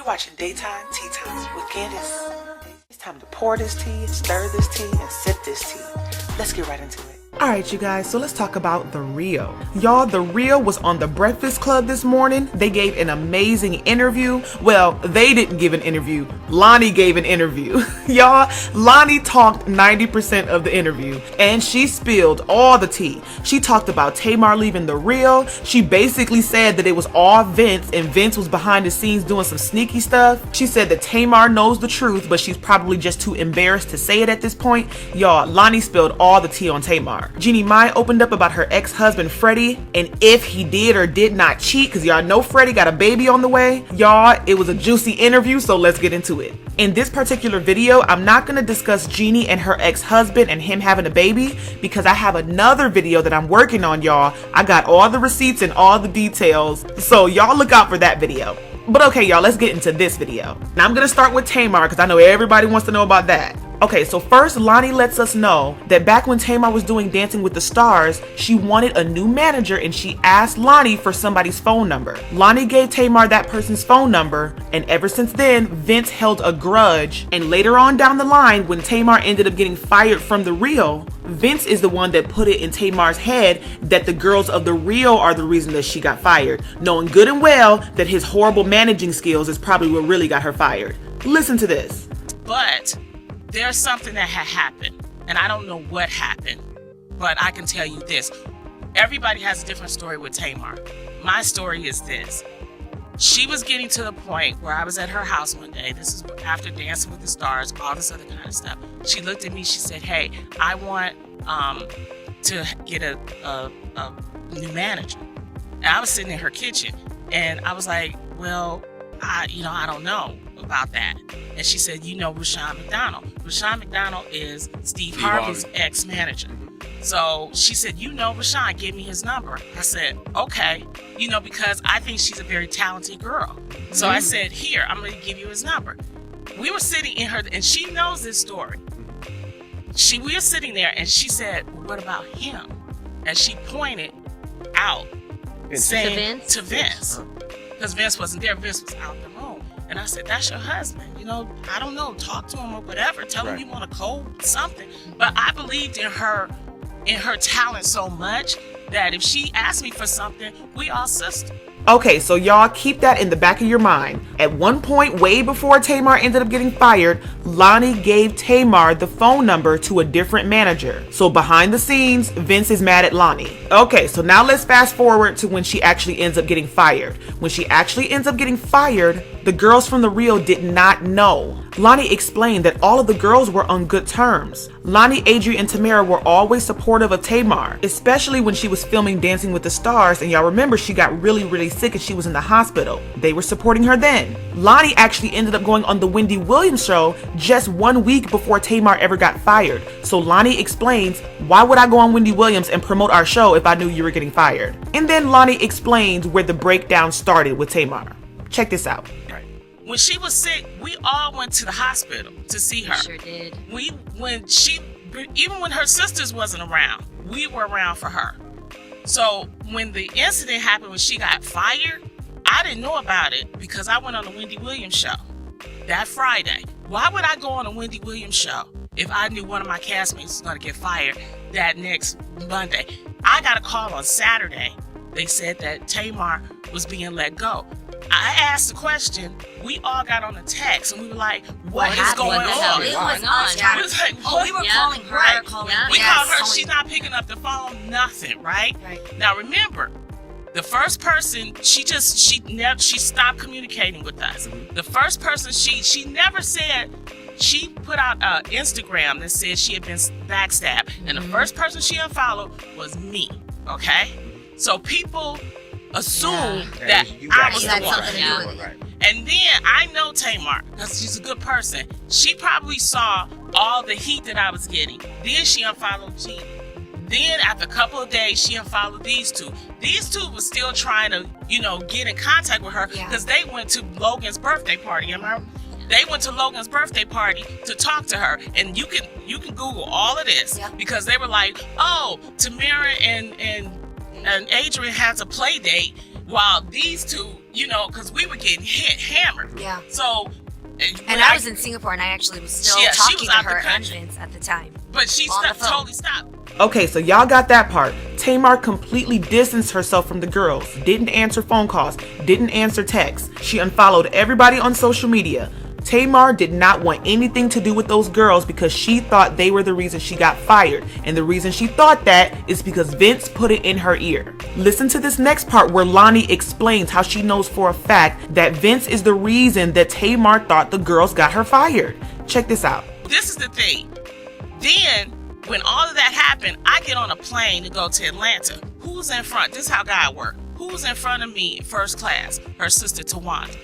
watching Daytime Tea Time with Candice. It's time to pour this tea, stir this tea, and sip this tea. Let's get right into it. Alright you guys, so let's talk about The Real. Y'all, The Real was on The Breakfast Club this morning. They gave an amazing interview. Well, they didn't give an interview. Loni gave an interview. Y'all, Loni talked 90% of the interview and she spilled all the tea. She talked about Tamar leaving The Real. She basically said that it was all Vince and Vince was behind the scenes doing some sneaky stuff. She said that Tamar knows the truth, but she's probably just too embarrassed to say it at this point. Y'all, Loni spilled all the tea on Tamar. Jeannie Mai opened up about her ex-husband Freddie and if he did or did not cheat, because y'all know Freddie got a baby on the way. Y'all, it was a juicy interview, so let's get into it. In this particular video, I'm not going to discuss Jeannie and her ex-husband and him having a baby because I have another video that I'm working on, y'all. I got all the receipts and all the details, so y'all look out for that video. But okay, y'all, let's get into this video. Now I'm going to start with Tamar because I know everybody wants to know about that. Okay, so first Loni lets us know that back when Tamar was doing Dancing with the Stars, she wanted a new manager and she asked Loni for somebody's phone number. Loni gave Tamar that person's phone number, and ever since then, Vince held a grudge. And later on down the line, when Tamar ended up getting fired from The Real, Vince is the one that put it in Tamar's head that the girls of The Real are the reason that she got fired, knowing good and well that his horrible managing skills is probably what really got her fired. Listen to this. But there's something that had happened, and I don't know what happened, but I can tell you this. Everybody has a different story with Tamar. My story is this. She was getting to the point where I was at her house one day. This is after Dancing with the Stars, all this other kind of stuff. She looked at me, she said, "Hey, I want to get a new manager." And I was sitting in her kitchen, and I was like, well, I don't know about that. And she said, you know Rushion McDonald. Rushion McDonald is Steve Harvey's ex-manager. So she said, you know Rushion, give me his number. I said, okay, because I think she's a very talented girl. So I said, here, I'm going to give you his number. We were sitting in her, and she knows this story. We were sitting there, and she said, well, what about him? And she pointed out, saying to Vince. Because Vince wasn't there. Vince was out the room. And I said, that's your husband. I don't know. Talk to him or whatever. Tell him you want to code something. But I believed in her talent so much that if she asked me for something, we all sisters. Okay, so y'all keep that in the back of your mind. At one point, way before Tamar ended up getting fired, Loni gave Tamar the phone number to a different manager. So behind the scenes, Vince is mad at Loni. Okay, so now let's fast forward to when she actually ends up getting fired. When she actually ends up getting fired, the girls from The Real did not know. Loni explained that all of the girls were on good terms. Loni, Adrienne, and Tamara were always supportive of Tamar, especially when she was filming Dancing with the Stars, and y'all remember she got really sick and she was in the hospital. They were supporting her then. Loni actually ended up going on the Wendy Williams show just 1 week before Tamar ever got fired. So Loni explains, why would I go on Wendy Williams and promote our show if I knew you were getting fired? And then Loni explains where the breakdown started with Tamar. Check this out. When she was sick, we all went to the hospital to see her. Sure did. Even when her sisters wasn't around, we were around for her. So when the incident happened, when she got fired, I didn't know about it because I went on the Wendy Williams show that Friday. Why would I go on a Wendy Williams show if I knew one of my castmates was going to get fired that next Monday? I got a call on Saturday. They said that Tamar was being let go. I asked the question. We all got on a text and we were like, what is going on? We were calling her. Right. We called her. Calling. She's not picking up the phone. Nothing. Right. Now remember, the first person she stopped communicating with us. The first person she never said. She put out an Instagram that said she had been backstabbed, and the first person she unfollowed was me. Okay, so people assume that I was the one. And then I know Tamar because she's a good person. She probably saw all the heat that I was getting. Then she unfollowed Jeannie. Then after a couple of days, she unfollowed these two. These two were still trying to, get in contact with her because they went to Logan's birthday party. They went to Logan's birthday party to talk to her, and you can Google all of this because they were like, "Oh, Tamara and Adrienne has a play date while these two, because we were getting hammered. Yeah. So, and I was in Singapore, and I actually was still talking to her and Vince at the time. But she totally stopped. Okay, so y'all got that part. Tamar completely distanced herself from the girls, didn't answer phone calls, didn't answer texts. She unfollowed everybody on social media. Tamar did not want anything to do with those girls because she thought they were the reason she got fired. And the reason she thought that is because Vince put it in her ear. Listen to this next part where Loni explains how she knows for a fact that Vince is the reason that Tamar thought the girls got her fired. Check this out. This is the thing. Then, when all of that happened, I get on a plane to go to Atlanta. Who's in front? This is how God works. Who's in front of me in first class? Her sister Tawanda.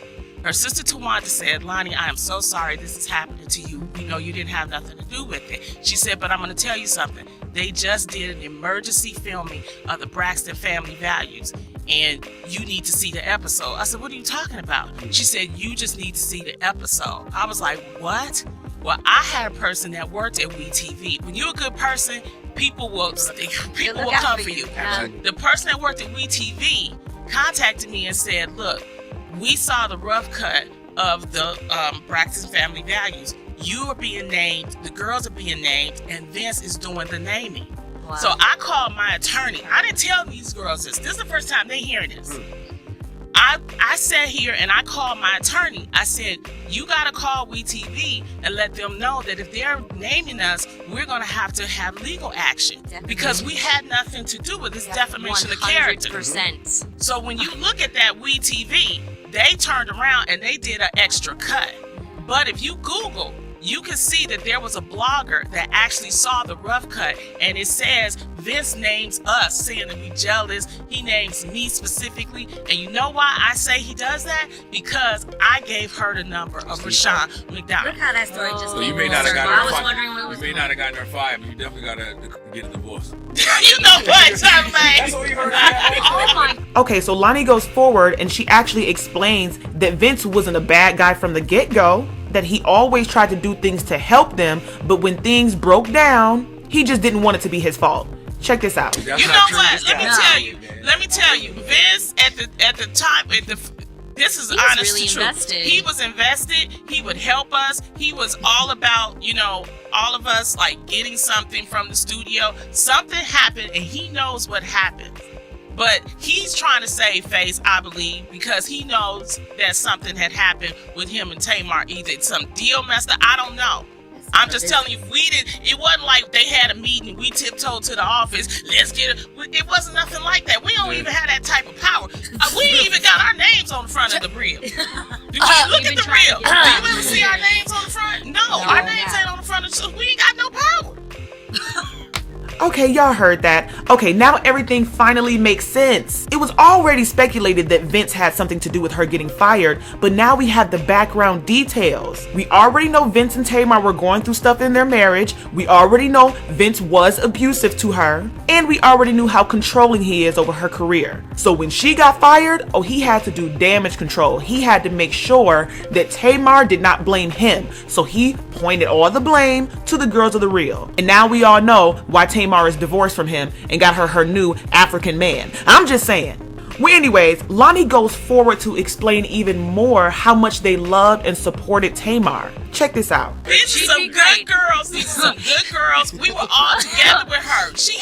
Her sister Tawanda said, Loni, I am so sorry this is happening to you. You didn't have nothing to do with it. She said, but I'm going to tell you something. They just did an emergency filming of the Braxton family values, and you need to see the episode. I said, what are you talking about? She said, you just need to see the episode. I was like, what? Well, I had a person that worked at WeTV. When you're a good person, people will come for you. Yeah. The person that worked at WeTV contacted me and said, look, we saw the rough cut of the Braxton family values. You are being named, the girls are being named, and Vince is doing the naming. Wow. So I called my attorney. I didn't tell these girls this. This is the first time they hearing this. I sat here and I called my attorney. I said, you got to call WeTV and let them know that if they're naming us, we're going to have legal action. Definitely. Because we had nothing to do with this defamation of character. 100%. So when you look at that WeTV, they turned around and they did an extra cut. But if you Google, you can see that there was a blogger that actually saw the rough cut, and it says Vince names us, saying that we jealous. He names me specifically, and you know why I say he does that? Because I gave her the number of Rashawn McDonald. Look how that story just So you came may not have full gotten circle. her I was fired. wondering what was You may not have gotten her fired, but you definitely got to get a divorce. You know what, Charmaine? That's what you heard. Oh my. Okay, so Loni goes forward and she actually explains that Vince wasn't a bad guy from the get-go, that he always tried to do things to help them, but when things broke down, he just didn't want it to be his fault. Check this out. That's You not know true. what? This Let me guy- tell you. Let me tell you. Vince at the time this is He was honest really to truth. invested. He was invested. He would help us. He was all about, all of us like getting something from the studio. Something happened and he knows what happened. But he's trying to save face, I believe, because he knows that something had happened with him and Tamar. Either some deal messed up. I don't know. I'm just telling you, it wasn't like they had a meeting and we tiptoed to the office. Let's get it. It wasn't nothing like that. We don't even have that type of power. We ain't even got our names on the front of the reel. Look at the reel. Do you ever see our names on the front? No, our names ain't on the front of the, so we ain't got no power. Okay, y'all heard that. Okay, now everything finally makes sense. It was already speculated that Vince had something to do with her getting fired, but now we have the background details. We already know Vince and Tamar were going through stuff in their marriage. We already know Vince was abusive to her. And we already knew how controlling he is over her career. So when she got fired, he had to do damage control. He had to make sure that Tamar did not blame him. So he pointed all the blame to the girls of the reel. And now we all know why Tamar is divorced from him and got her new African man. I'm just saying. Well, anyways, Loni goes forward to explain even more how much they loved and supported Tamar. Check this out. These are some good girls. These are some good girls. We were all together with her. She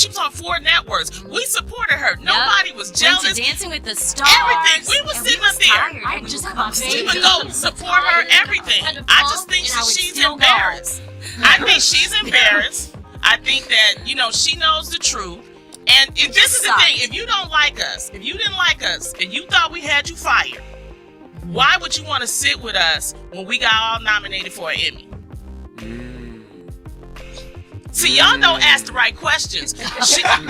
was on 4 networks. We supported her. Nobody was jealous. Went to Dancing with the Stars. Everything. We were And sitting was up there. tired. I just have a We baby. would go support her, everything. I just think that she's embarrassed. I think she's embarrassed. I think that, she knows the truth. And this is the thing. If you don't like us, if you didn't like us, and you thought we had you fired, why would you want to sit with us when we got all nominated for an Emmy? See, y'all don't ask the right questions. Y'all don't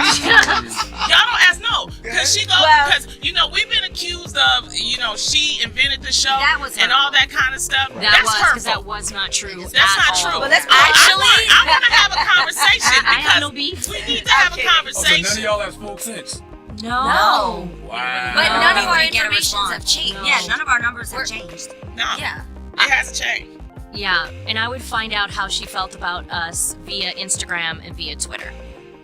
ask because we've been accused of, she invented the show and all that kind of stuff. That's hurtful. That was not true. That's not true. But that's I want to have a conversation I have no because beef. we need to have a So conversation. none of y'all have spoke since. No. Wow. But But none none of of our our informations informations have changed. No. Yeah, none of our numbers have changed. No, Yeah. it hasn't changed. Yeah, and I would find out how she felt about us via Instagram and via Twitter.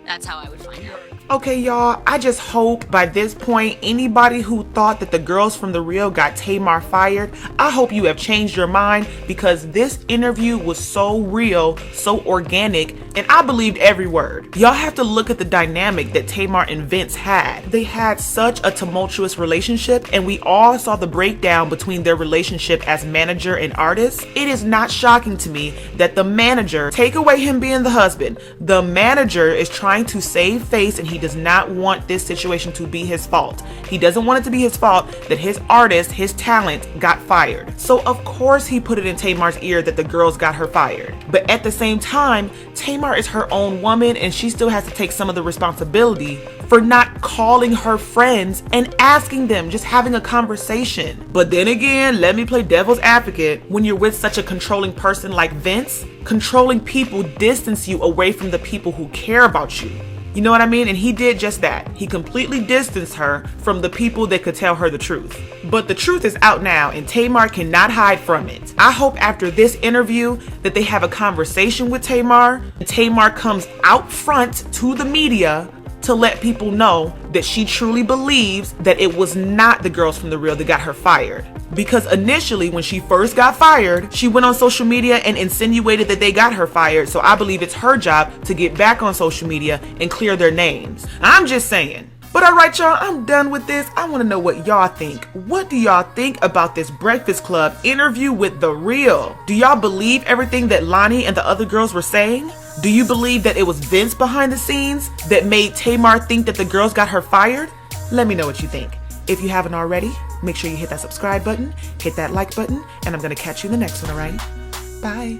That's how I would find out. Okay, y'all, I just hope by this point, anybody who thought that the girls from The Real got Tamar fired, I hope you have changed your mind, because this interview was so real, so organic, and I believed every word. Y'all have to look at the dynamic that Tamar and Vince had. They had such a tumultuous relationship, and we all saw the breakdown between their relationship as manager and artist. It is not shocking to me that the manager, take away him being the husband, the manager is trying to save face, and he does not want this situation to be his fault. He doesn't want it to be his fault that his artist, his talent, got fired. So of course he put it in Tamar's ear that the girls got her fired. But at the same time, Tamar is her own woman, and she still has to take some of the responsibility for not calling her friends and asking them, just having a conversation. But then again, let me play devil's advocate. When you're with such a controlling person like Vince, controlling people distance you away from the people who care about you. You know what I mean? And he did just that. He completely distanced her from the people that could tell her the truth. But the truth is out now, and Tamar cannot hide from it. I hope after this interview that they have a conversation with Tamar, and Tamar comes out front to the media to let people know that she truly believes that it was not the girls from The Real that got her fired. Because initially, when she first got fired, she went on social media and insinuated that they got her fired. So I believe it's her job to get back on social media and clear their names. I'm just saying. But alright, y'all, I'm done with this. I want to know what y'all think. What do y'all think about this Breakfast Club interview with The Real? Do y'all believe everything that Loni and the other girls were saying? Do you believe that it was Vince behind the scenes that made Tamar think that the girls got her fired? Let me know what you think. If you haven't already, make sure you hit that subscribe button, hit that like button, and I'm going to catch you in the next one, alright? Bye.